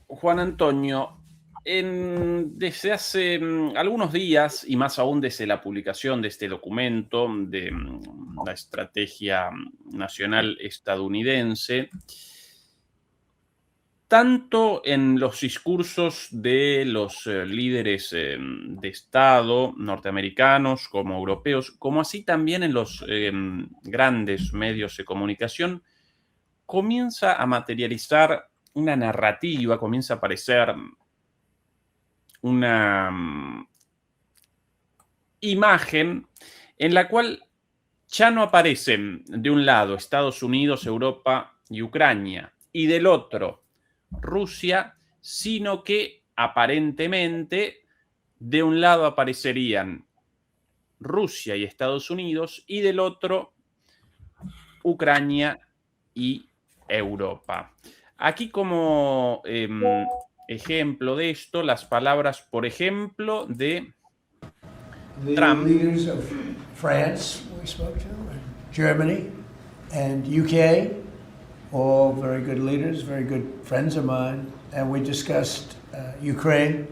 Juan Antonio, desde hace algunos días, y más aún desde la publicación de este documento de la Estrategia Nacional Estadounidense, tanto en los discursos de los líderes de Estado norteamericanos como europeos, como así también en los grandes medios de comunicación, comienza a materializar una narrativa, comienza a aparecer una imagen en la cual ya no aparecen de un lado Estados Unidos, Europa y Ucrania, y del otro Rusia, sino que aparentemente de un lado aparecerían Rusia y Estados Unidos y del otro Ucrania y Europa. Aquí como ejemplo de esto, las palabras, por ejemplo, de The Trump. leaders of France, we spoke to, and Germany, and UK, all very good leaders, very good friends of mine, and we discussed Ukraine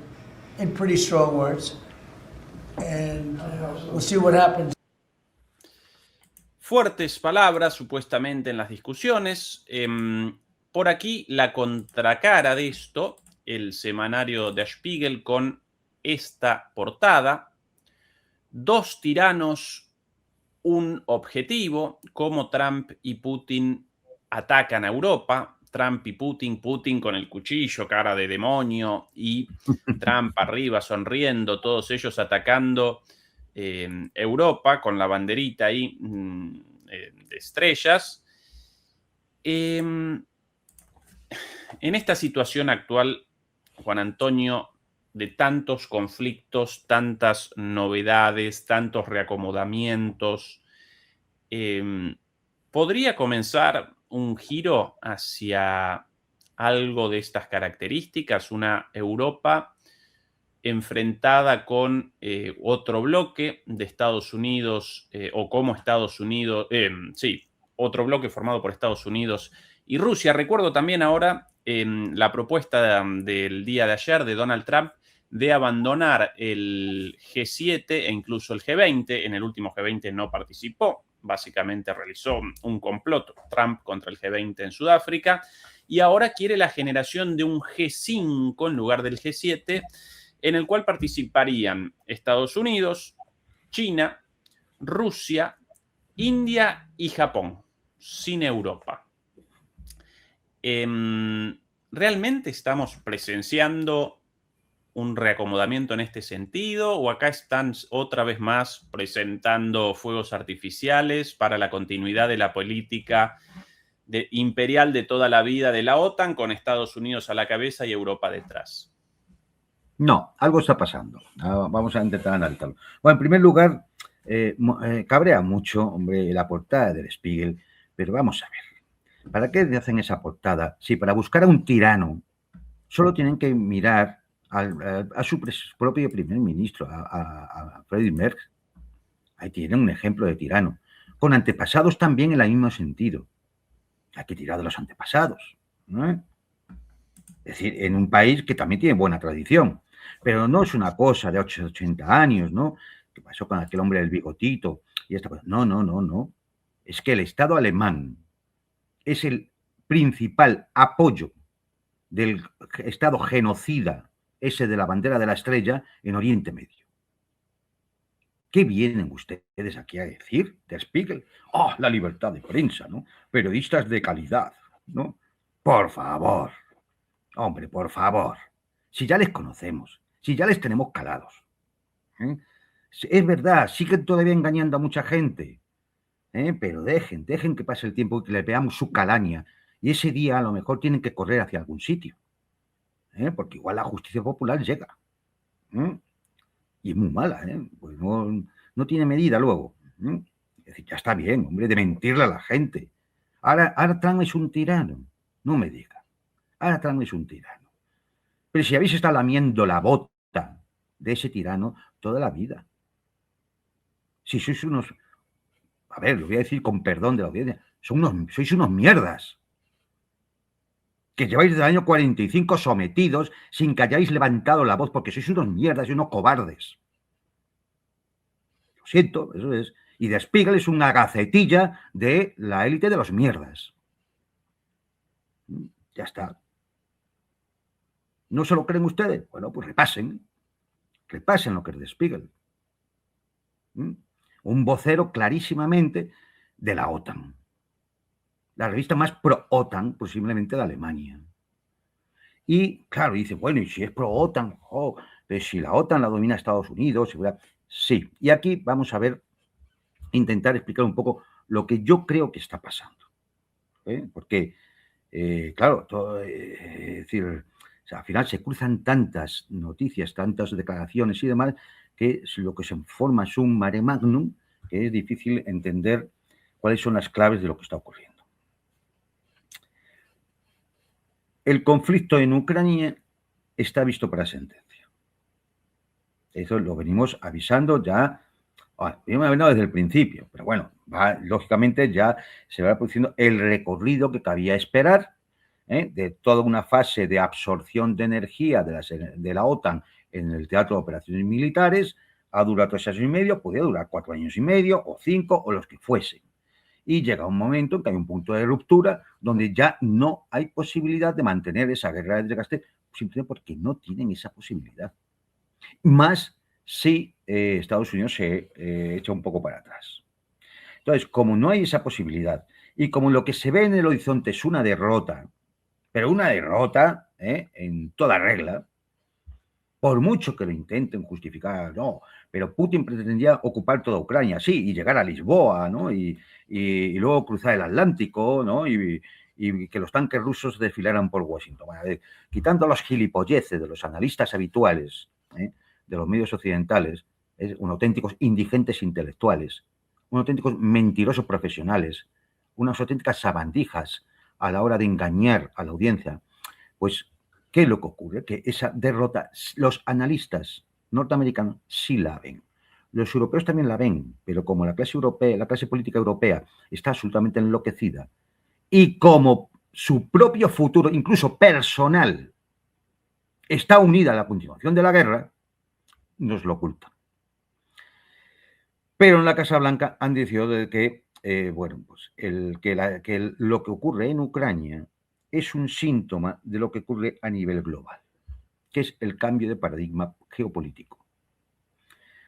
in pretty strong words, and we'll see what happens. Fuertes palabras, supuestamente, en las discusiones. Por aquí, la contracara de esto, el semanario Der Spiegel, con esta portada: dos tiranos, un objetivo, cómo Trump y Putin atacan a Europa. Trump y Putin, Putin con el cuchillo, cara de demonio, y Trump arriba sonriendo, todos ellos atacando Europa con la banderita ahí de estrellas. En esta situación actual, Juan Antonio, de tantos conflictos, tantas novedades, tantos reacomodamientos, ¿podría comenzar un giro hacia algo de estas características? Una Europa enfrentada con otro bloque de Estados Unidos, o como Estados Unidos, sí, otro bloque formado por Estados Unidos y Rusia. Recuerdo también ahora la propuesta del día de ayer de Donald Trump de abandonar el G7 e incluso el G20. En el último G20 no participó, básicamente realizó un complot Trump contra el G20 en Sudáfrica, y ahora quiere la generación de un G5 en lugar del G7, en el cual participarían Estados Unidos, China, Rusia, India y Japón, sin Europa. ¿Realmente estamos presenciando un reacomodamiento en este sentido, o acá están otra vez más presentando fuegos artificiales para la continuidad de la política imperial de toda la vida de la OTAN, con Estados Unidos a la cabeza y Europa detrás? No, algo está pasando. Vamos a intentar analizarlo. Bueno, en primer lugar, cabrea mucho, hombre, la portada del Spiegel, pero vamos a ver. ¿Para qué hacen esa portada? Si para buscar a un tirano solo tienen que mirar a su propio primer ministro, a Freddie Merckx. Ahí tienen un ejemplo de tirano. Con antepasados también en el mismo sentido. Hay que tirar de los antepasados, ¿no? Es decir, en un país que también tiene buena tradición, pero no es una cosa de 80 años, ¿no? ¿Qué pasó con aquel hombre del bigotito? Y esta cosa. No, no, no, no. Es que el Estado alemán es el principal apoyo del Estado genocida, ese de la bandera de la estrella, en Oriente Medio. ¿Qué vienen ustedes aquí a decir, Der Spiegel? ¡Oh, la libertad de prensa!, ¿no? Periodistas de calidad, ¿no? Por favor. Hombre, por favor. Si ya les conocemos, si ya les tenemos calados. Es verdad, siguen todavía engañando a mucha gente. Pero dejen que pase el tiempo y que les veamos su calaña. Y ese día a lo mejor tienen que correr hacia algún sitio. Porque igual la justicia popular llega. Y es muy mala, pues no tiene medida luego. Es decir, ya está bien, hombre, de mentirle a la gente. Ahora Trump es un tirano. No me diga. Ahora Trump es un tirano. Pero si habéis estado lamiendo la bota de ese tirano toda la vida. Si sois unos... A ver, lo voy a decir con perdón de la audiencia. Sois unos mierdas. que lleváis desde el año 45 sometidos sin que hayáis levantado la voz porque sois unos mierdas y unos cobardes. Lo siento, eso es. Y Der Spiegel es una gacetilla de la élite de los mierdas. Ya está. ¿No se lo creen ustedes? Bueno, pues repasen lo que es Der Spiegel. Un vocero clarísimamente de la OTAN. La revista más pro-OTAN posiblemente de Alemania. Y claro, dice, bueno, y si es pro-OTAN, pues si la OTAN la domina Estados Unidos, sí. Y aquí vamos a ver, intentar explicar un poco lo que yo creo que está pasando. Porque, claro, es decir, o sea, al final se cruzan tantas noticias, tantas declaraciones y demás, que lo que se forma es un mare magnum, que es difícil entender cuáles son las claves de lo que está ocurriendo. El conflicto en Ucrania está visto para sentencia. Eso lo venimos avisando ya, desde el principio, pero bueno, lógicamente ya se va produciendo el recorrido que cabía esperar, de toda una fase de absorción de energía de la OTAN en el teatro de operaciones militares. Ha durado 3 años y medio, podría durar 4 años y medio, o 5, o los que fuesen. Y llega un momento en que hay un punto de ruptura donde ya no hay posibilidad de mantener esa guerra de desgaste, simplemente porque no tienen esa posibilidad. Más si Estados Unidos se echa un poco para atrás. Entonces, como no hay esa posibilidad y como lo que se ve en el horizonte es una derrota, pero una derrota en toda regla, por mucho que lo intenten justificar, no, pero Putin pretendía ocupar toda Ucrania, sí, y llegar a Lisboa, ¿no? Y luego cruzar el Atlántico, ¿no? Y que los tanques rusos desfilaran por Washington. Bueno, quitando los gilipolleces de los analistas habituales, de los medios occidentales, unos auténticos indigentes intelectuales, unos auténticos mentirosos profesionales, unas auténticas sabandijas a la hora de engañar a la audiencia, pues, ¿qué es lo que ocurre? Que esa derrota, los analistas norteamericanos sí la ven. Los europeos también la ven, pero como la clase europea, la clase política europea está absolutamente enloquecida y como su propio futuro, incluso personal, está unida a la continuación de la guerra, nos lo ocultan. Pero en la Casa Blanca han decidido de que, lo que ocurre en Ucrania es un síntoma de lo que ocurre a nivel global, que es el cambio de paradigma geopolítico,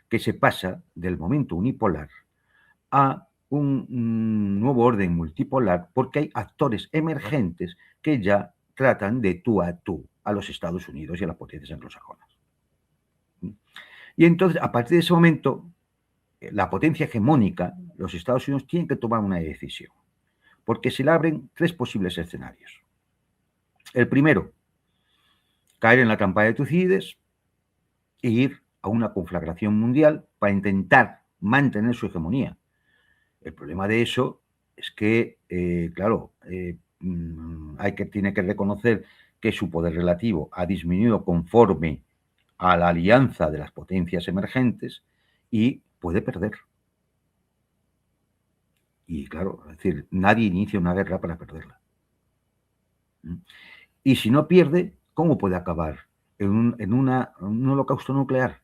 que se pasa del momento unipolar a un nuevo orden multipolar, porque hay actores emergentes que ya tratan de tú a los Estados Unidos y a las potencias anglosajonas. Y entonces, a partir de ese momento, la potencia hegemónica, los Estados Unidos, tienen que tomar una decisión, porque se le abren 3 posibles escenarios. El primero, caer en la trampa de Tucídides e ir a una conflagración mundial para intentar mantener su hegemonía. El problema de eso es que, tiene que reconocer que su poder relativo ha disminuido conforme a la alianza de las potencias emergentes y puede perder. Y claro, es decir, nadie inicia una guerra para perderla. Y si no pierde, ¿cómo puede acabar? En un holocausto nuclear.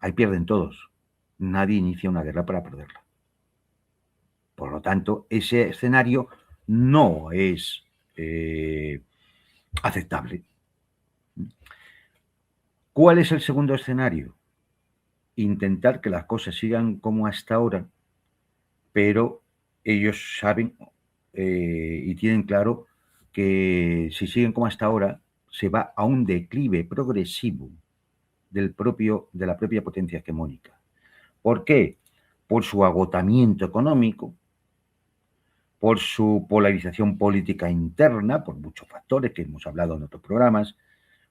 Ahí pierden todos. Nadie inicia una guerra para perderla. Por lo tanto, ese escenario no es aceptable. ¿Cuál es el segundo escenario? Intentar que las cosas sigan como hasta ahora, pero ellos saben y tienen claro que si siguen como hasta ahora, se va a un declive progresivo de la propia potencia hegemónica. ¿Por qué? Por su agotamiento económico, por su polarización política interna, por muchos factores que hemos hablado en otros programas,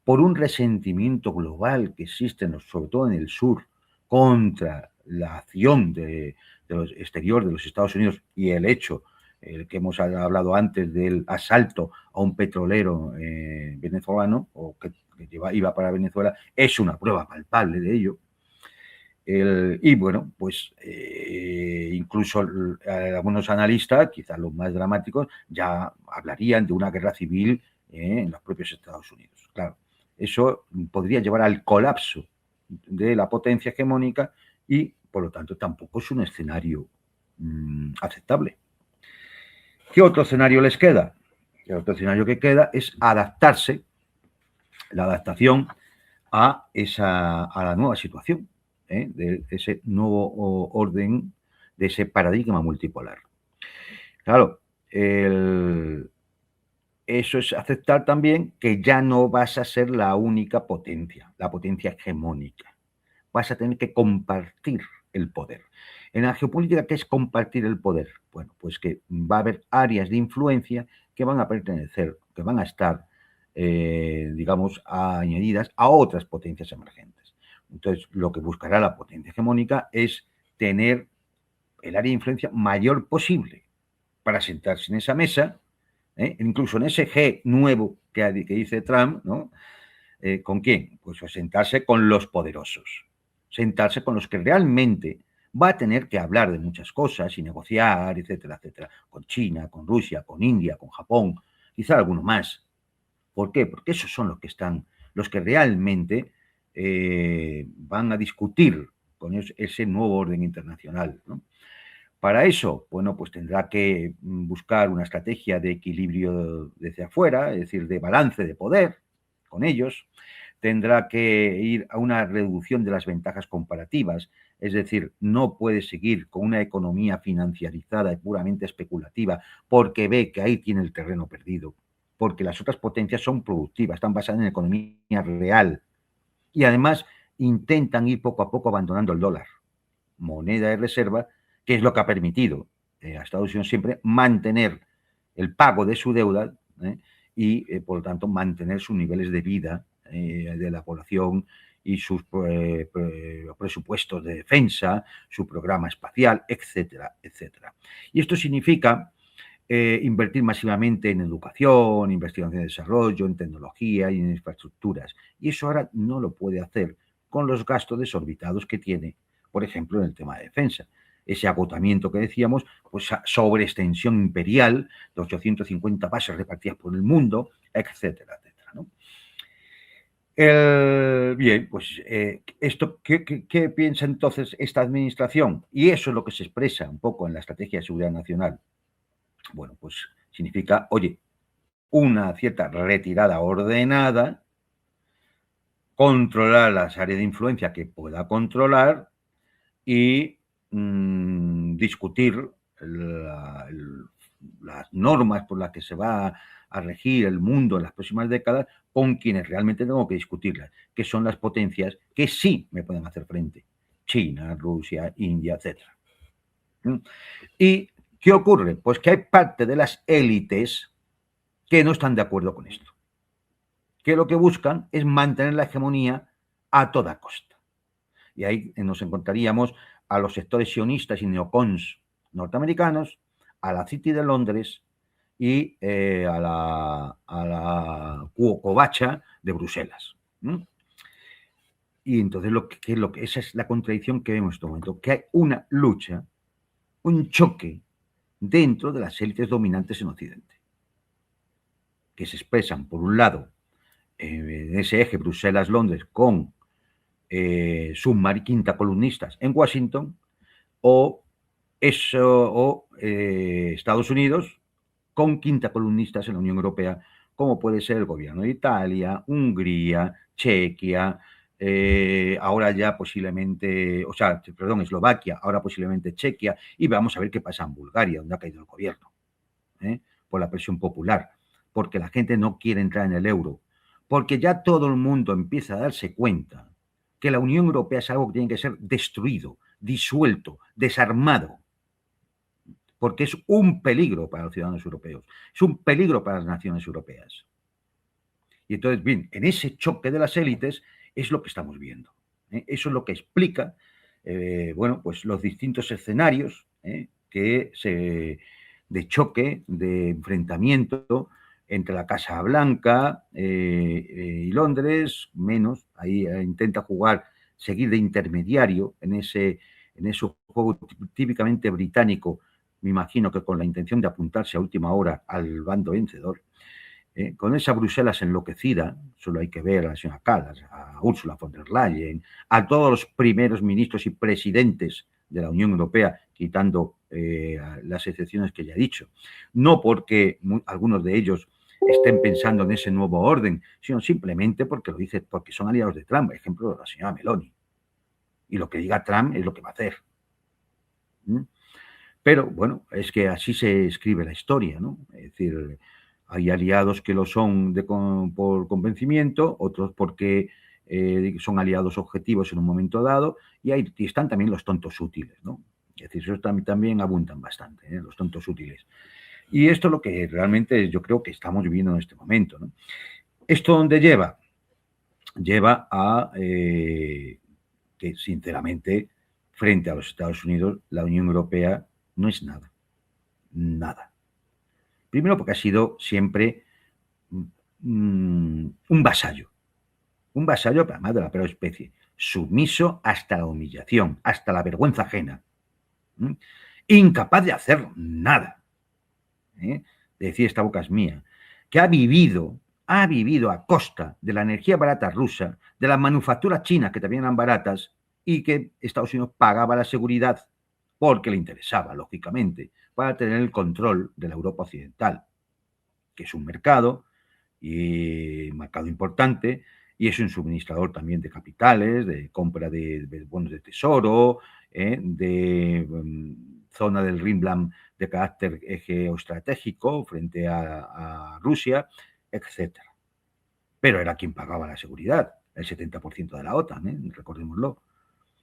por un resentimiento global que existe, sobre todo en el sur, contra la acción exterior de los Estados Unidos y el hecho que hemos hablado antes del asalto a un petrolero venezolano o que iba para Venezuela, es una prueba palpable de ello. Y bueno, pues incluso algunos analistas, quizás los más dramáticos, ya hablarían de una guerra civil en los propios Estados Unidos. Claro, eso podría llevar al colapso de la potencia hegemónica y, por lo tanto, tampoco es un escenario aceptable. ¿Qué otro escenario les queda? El otro escenario que queda es adaptarse, la adaptación a la nueva situación, de ese nuevo orden, de ese paradigma multipolar. Claro, eso es aceptar también que ya no vas a ser la única potencia, la potencia hegemónica. Vas a tener que compartir el poder. En la geopolítica, ¿qué es compartir el poder? Bueno, pues que va a haber áreas de influencia que van a pertenecer, que van a estar, digamos, añadidas a otras potencias emergentes. Entonces, lo que buscará la potencia hegemónica es tener el área de influencia mayor posible para sentarse en esa mesa, incluso en ese G nuevo que dice Trump, ¿no? ¿Con quién? Pues a sentarse con los poderosos, sentarse con los que realmente va a tener que hablar de muchas cosas y negociar, etcétera, etcétera, con China, con Rusia, con India, con Japón, quizá alguno más. ¿Por qué? Porque esos son los que realmente van a discutir con ese nuevo orden internacional, ¿no? Para eso, bueno, pues tendrá que buscar una estrategia de equilibrio desde afuera, es decir, de balance de poder con ellos. Tendrá que ir a una reducción de las ventajas comparativas, es decir, no puede seguir con una economía financiarizada y puramente especulativa porque ve que ahí tiene el terreno perdido, porque las otras potencias son productivas, están basadas en economía real y además intentan ir poco a poco abandonando el dólar, moneda de reserva, que es lo que ha permitido a Estados Unidos siempre mantener el pago de su deuda y, por lo tanto, mantener sus niveles de vida de la población y sus presupuestos de defensa, su programa espacial, etcétera, etcétera. Y esto significa invertir masivamente en educación, investigación y desarrollo, en tecnología y en infraestructuras. Y eso ahora no lo puede hacer con los gastos desorbitados que tiene, por ejemplo, en el tema de defensa. Ese agotamiento que decíamos, pues sobre extensión imperial de 850 bases repartidas por el mundo, etcétera, etcétera, ¿no? Bien, pues ¿qué piensa entonces esta administración? Y eso es lo que se expresa un poco en la Estrategia de Seguridad Nacional. Bueno, pues significa, oye, una cierta retirada ordenada, controlar las áreas de influencia que pueda controlar y discutir las normas por las que se va a regir el mundo en las próximas décadas con quienes realmente tengo que discutirlas, que son las potencias que sí me pueden hacer frente. China, Rusia, India, etc. ¿Y qué ocurre? Pues que hay parte de las élites que no están de acuerdo con esto, que lo que buscan es mantener la hegemonía a toda costa. Y ahí nos encontraríamos a los sectores sionistas y neocons norteamericanos, a la City de Londres y a la covacha de Bruselas. Y entonces esa es la contradicción que vemos en este momento, que hay una lucha, un choque dentro de las élites dominantes en Occidente, que se expresan, por un lado, en ese eje Bruselas-Londres con quinta columnistas en Washington, o Estados Unidos con quinta columnistas en la Unión Europea, como puede ser el gobierno de Italia, Hungría, Chequia, ahora ya posiblemente, Eslovaquia, ahora posiblemente Chequia, y vamos a ver qué pasa en Bulgaria, donde ha caído el gobierno, por la presión popular, porque la gente no quiere entrar en el euro, porque ya todo el mundo empieza a darse cuenta que la Unión Europea es algo que tiene que ser destruido, disuelto, desarmado, porque es un peligro para los ciudadanos europeos, es un peligro para las naciones europeas. Y entonces, bien, en ese choque de las élites es lo que estamos viendo. Eso es lo que explica, bueno, pues los distintos escenarios de choque, de enfrentamiento entre la Casa Blanca y Londres, menos, ahí intenta jugar seguir de intermediario en ese juego típicamente británico, me imagino que con la intención de apuntarse a última hora al bando vencedor, con esa Bruselas enloquecida. Solo hay que ver a la señora Kallas, a Ursula von der Leyen, a todos los primeros ministros y presidentes de la Unión Europea, quitando las excepciones que ya he dicho. No porque algunos de ellos estén pensando en ese nuevo orden, sino simplemente porque son aliados de Trump. Por ejemplo, la señora Meloni. Y lo que diga Trump es lo que va a hacer. Pero, bueno, es que así se escribe la historia, ¿no? Es decir, hay aliados que lo son por convencimiento, otros porque son aliados objetivos en un momento dado, y están también los tontos útiles, ¿no? Es decir, esos también abundan bastante, los tontos útiles. Y esto es lo que realmente yo creo que estamos viviendo en este momento, ¿no? ¿Esto dónde lleva? Lleva a que, sinceramente, frente a los Estados Unidos, la Unión Europea no es nada. Nada. Primero porque ha sido siempre un vasallo. Un vasallo, además de la peor especie. Sumiso hasta la humillación, hasta la vergüenza ajena. Incapaz de hacer nada. De decir, esta boca es mía. Que ha vivido a costa de la energía barata rusa, de las manufacturas chinas que también eran baratas, y que Estados Unidos pagaba la seguridad porque le interesaba, lógicamente, para tener el control de la Europa occidental, que es un mercado importante, y es un suministrador también de capitales, de compra de bonos de tesoro, de zona del Rhineland de carácter geoestratégico frente a Rusia, etc. Pero era quien pagaba la seguridad, el 70% de la OTAN, recordémoslo.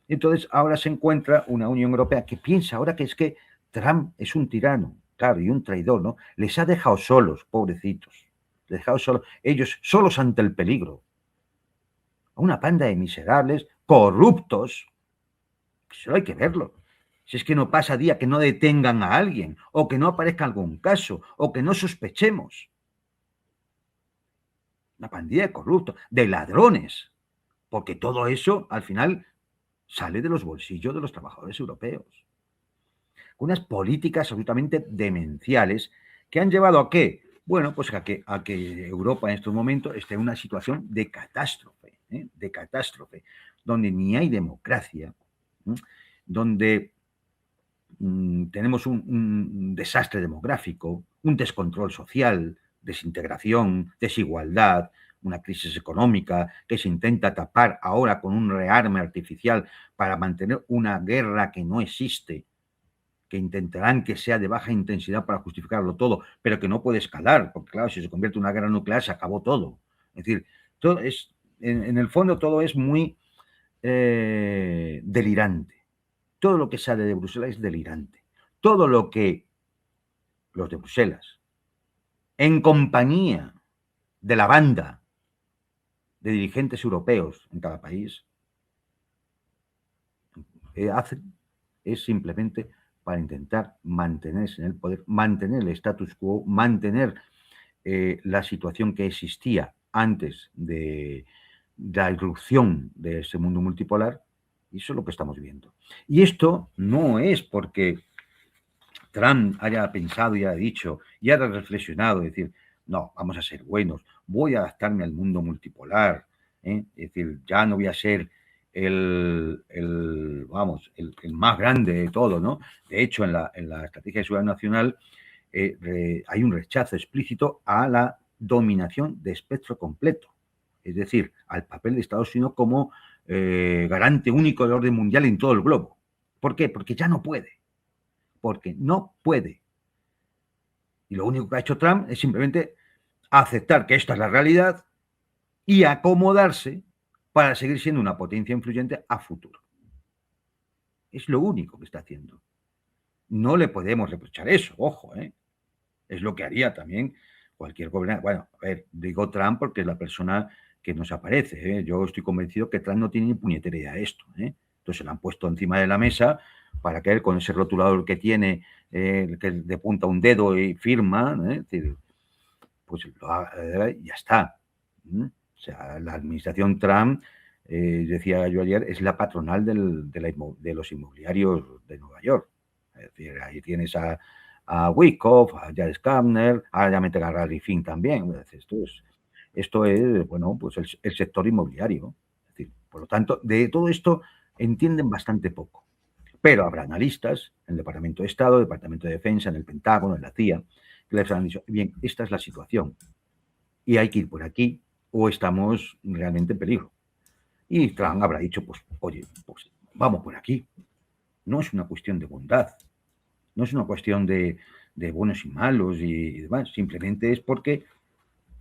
Entonces, ahora se encuentra una Unión Europea que piensa ahora que es que Trump es un tirano, claro, y un traidor, ¿no? Les ha dejado solos, pobrecitos. Les ha dejado solos, ellos solos ante el peligro. A una panda de miserables, corruptos, que solo hay que verlo. Si es que no pasa día que no detengan a alguien, o que no aparezca algún caso, o que no sospechemos. Una pandilla de corruptos, de ladrones, porque todo eso, al final, sale de los bolsillos de los trabajadores europeos. Unas políticas absolutamente demenciales que han llevado ¿a qué? Bueno, pues a que Europa en estos momentos esté en una situación de catástrofe, donde ni hay democracia, donde tenemos un desastre demográfico, un descontrol social, desintegración, desigualdad, una crisis económica que se intenta tapar ahora con un rearme artificial para mantener una guerra que no existe, que intentarán que sea de baja intensidad para justificarlo todo, pero que no puede escalar, porque claro, si se convierte en una guerra nuclear se acabó todo. Es decir, todo es, en el fondo todo es muy delirante. Todo lo que sale de Bruselas es delirante. Todo lo que los de Bruselas, en compañía de la banda de dirigentes europeos en cada país, hacen es simplemente para intentar mantenerse en el poder, mantener el status quo, mantener la situación que existía antes de la irrupción de ese mundo multipolar, y eso es lo que estamos viendo. Y esto no es porque Trump haya pensado y haya dicho y haya reflexionado, decir, no, vamos a ser buenos, voy a adaptarme al mundo multipolar, es decir, ya no voy a ser el más grande de todo, ¿no? De hecho, en la Estrategia de Seguridad Nacional hay un rechazo explícito a la dominación de espectro completo, es decir, al papel de Estados Unidos como garante único del orden mundial en todo el globo. ¿Por qué? Porque ya no puede. Porque no puede. Y lo único que ha hecho Trump es simplemente aceptar que esta es la realidad y acomodarse para seguir siendo una potencia influyente a futuro. Es lo único que está haciendo. No le podemos reprochar eso, ojo, es lo que haría también cualquier gobernante. Bueno, a ver, digo Trump porque es la persona que nos aparece, Yo estoy convencido que Trump no tiene ni puñetera idea de esto, Entonces se lo han puesto encima de la mesa para que él, con ese rotulador que tiene, que le punta un dedo y firma, pues lo haga, ya está. O sea, la administración Trump decía yo ayer, es la patronal de los inmobiliarios de Nueva York. Es decir, ahí tienes a Wyckoff, a Jared Kushner, ahora ya meten a Larry Fink también. Esto es, bueno, pues el sector inmobiliario. Es decir, por lo tanto, de todo esto entienden bastante poco. Pero habrá analistas en el Departamento de Estado, Departamento de Defensa, en el Pentágono, en la CIA, que les han dicho, bien, esta es la situación y hay que ir por aquí o estamos realmente en peligro. Y Trump habrá dicho, pues, oye, pues vamos por aquí. No es una cuestión de bondad, no es una cuestión de buenos y malos y demás, simplemente es porque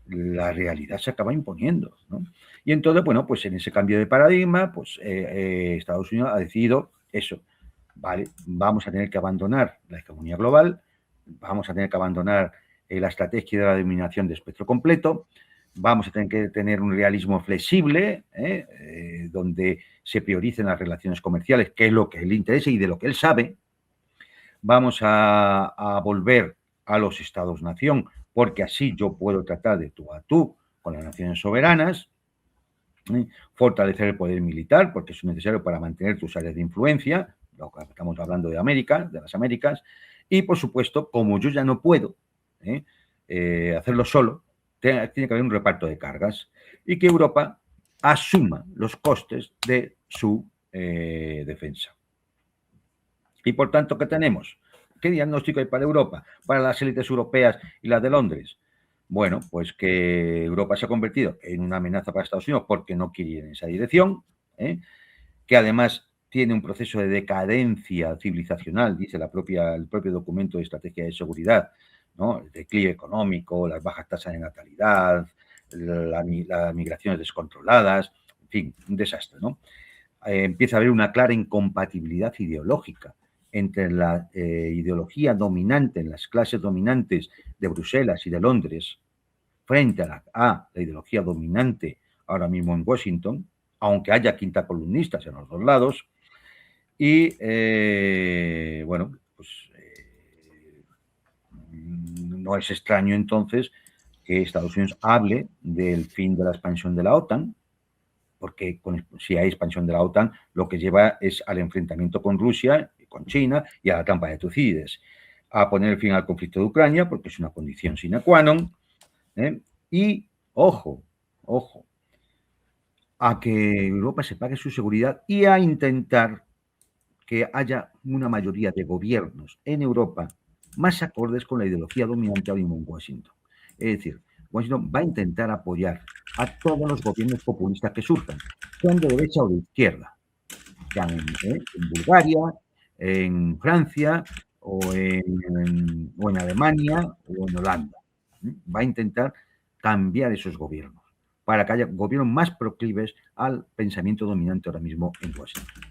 la realidad se acaba imponiendo, ¿no? Y entonces, bueno, pues en ese cambio de paradigma, pues Estados Unidos ha decidido eso, vale, vamos a tener que abandonar la hegemonía global, vamos a tener que abandonar la estrategia de la dominación de espectro completo, vamos a tener que tener un realismo flexible, donde se prioricen las relaciones comerciales, que es lo que le interesa y de lo que él sabe. Vamos a volver a los estados-nación, porque así yo puedo tratar de tú a tú con las naciones soberanas, fortalecer el poder militar, porque es necesario para mantener tus áreas de influencia, lo que estamos hablando de América, de las Américas, y por supuesto, como yo ya no puedo hacerlo solo, tiene que haber un reparto de cargas y que Europa asuma los costes de su defensa. Y por tanto, ¿qué tenemos? ¿Qué diagnóstico hay para Europa, para las élites europeas y las de Londres? Bueno, pues que Europa se ha convertido en una amenaza para Estados Unidos porque no quiere ir en esa dirección, que además tiene un proceso de decadencia civilizacional, dice el propio documento de estrategia de seguridad, ¿no? El declive económico, las bajas tasas de natalidad, las migraciones descontroladas, en fin, un desastre, ¿no? Empieza a haber una clara incompatibilidad ideológica entre la ideología dominante en las clases dominantes de Bruselas y de Londres frente a la ideología dominante ahora mismo en Washington, aunque haya quinta columnistas en los dos lados. Y, bueno, pues no es extraño entonces que Estados Unidos hable del fin de la expansión de la OTAN, porque si hay expansión de la OTAN, lo que lleva es al enfrentamiento con Rusia, con China y a la trampa de Tucídides, a poner fin al conflicto de Ucrania, porque es una condición sine qua non, y, ojo, a que Europa se pague su seguridad y a intentar que haya una mayoría de gobiernos en Europa más acordes con la ideología dominante ahora mismo en Washington. Es decir, Washington va a intentar apoyar a todos los gobiernos populistas que surjan, sean de derecha o de izquierda, sean en Bulgaria, en Francia o en Alemania o en Holanda. Va a intentar cambiar esos gobiernos para que haya gobiernos más proclives al pensamiento dominante ahora mismo en Washington.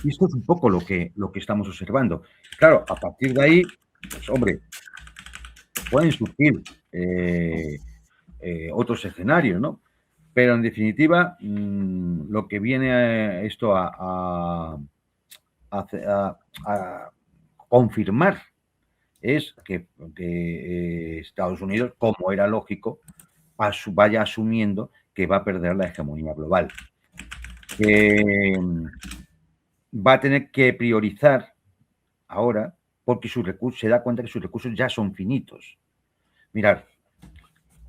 Y esto es un poco lo que estamos observando. Claro, a partir de ahí, pues hombre, pueden surgir otros escenarios, ¿no? Pero en definitiva, lo que viene esto a confirmar es que Estados Unidos, como era lógico, vaya asumiendo que va a perder la hegemonía global. Va a tener que priorizar ahora porque se da cuenta que sus recursos ya son finitos. Mirad,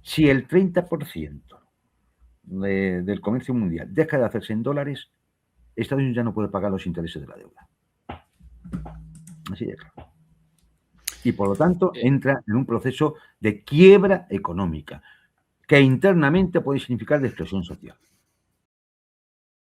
si el 30% del comercio mundial deja de hacerse en dólares, Estados Unidos ya no puede pagar los intereses de la deuda. Así de claro. Y por lo tanto entra en un proceso de quiebra económica que internamente puede significar destrucción social.